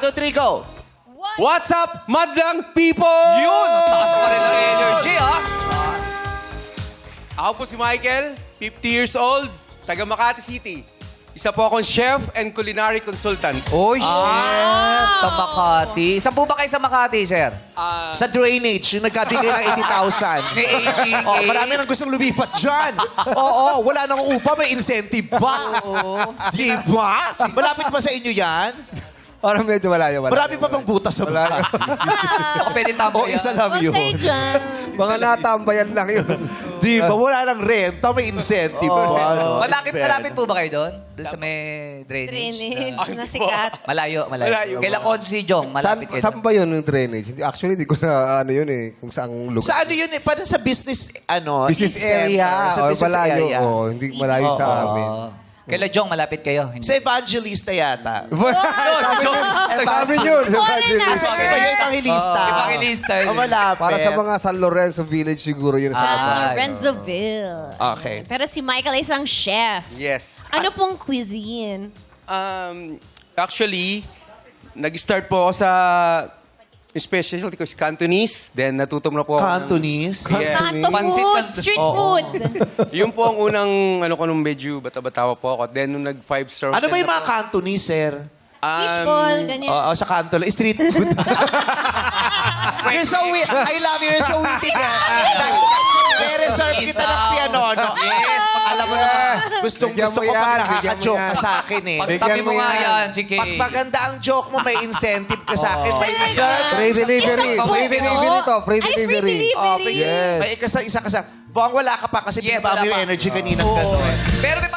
2, 3, go! What's up, madlang people? Yun! Ang taas pa rin ang energy, ha? Ako po si Michael, 50 years old, taga Makati City. Isa po akong chef and culinary consultant. Uy, chef! Sa Makati. Saan po ba kayo sa Makati, sir? Sa drainage, yung nagkabigay ng 80,000. May ATA. Oh, marami nang gustong lumipat dyan. Oo, wala nang upa, may incentive pa. Di ba? Malapit ba sa inyo yan? Parang medyo malayo. Marami pa bang butas sa bahay? Baka pwede O, tambayan. isa lang Okay yun. dyan. Mga natambayan lang yun. Di ba? Wala lang renta, may incentive pa. No? Malapit po ba kayo doon? Doon sa may drainage? Drainage na sikat. Malayo. Malayo. Kailan ko si Jong, malapit kayo Saan doon. ba yun yung drainage? Actually, di ko na ano yun eh. Kung saang lugar. Sa ano yun eh? Parang sa business, Business center, area. Sa O, business malayo. area. Oh, hindi malayo sa amin. Kailan Jong, malapit kayo? Hindi. Sa evangelista yata. Si Jong. Sabi yun. Foreigner. Sa iba yung evangelista. Evangelista. Oh, malapit. Para sa mga San Lorenzo Village siguro yun sa kapal. Renzoville. Okay. Pero si Michael ay isang chef. Yes. Ano pong cuisine? Actually, nag-start po ako sa specialty ko is Cantonese. Then natuto na po ako. Cantonese? Yeah. Kanto Pansit food, kan- street food. Yun po ang unang, ano ko nung medyo bata-bata pa po ako. Then nung nag-5-star. Ano ba yung mga Cantonese, sir? Fishball, ganyan. Oo, sa kanto lang. Street food. You're so witty. I love you. You're so witty ka. Re-reserve kita ng piano, no? Yes. Alam mo naman, gusto Bigyan ko mo pag yan, nakaka-joke bigyan mo ka yan. sa akin eh. Pagtabi Bigyan mo mo nga yan. yan, Chiki. Pag maganda ang joke mo, may incentive ka sa akin. May reserve. Free delivery. Isang Free buo. delivery to. Free Ay, free delivery. delivery. Oh, Yes. may isa ka sa... Buwang wala ka pa kasi Yes, binaba mo wala yung pa. energy kaninang gano'n. Pero may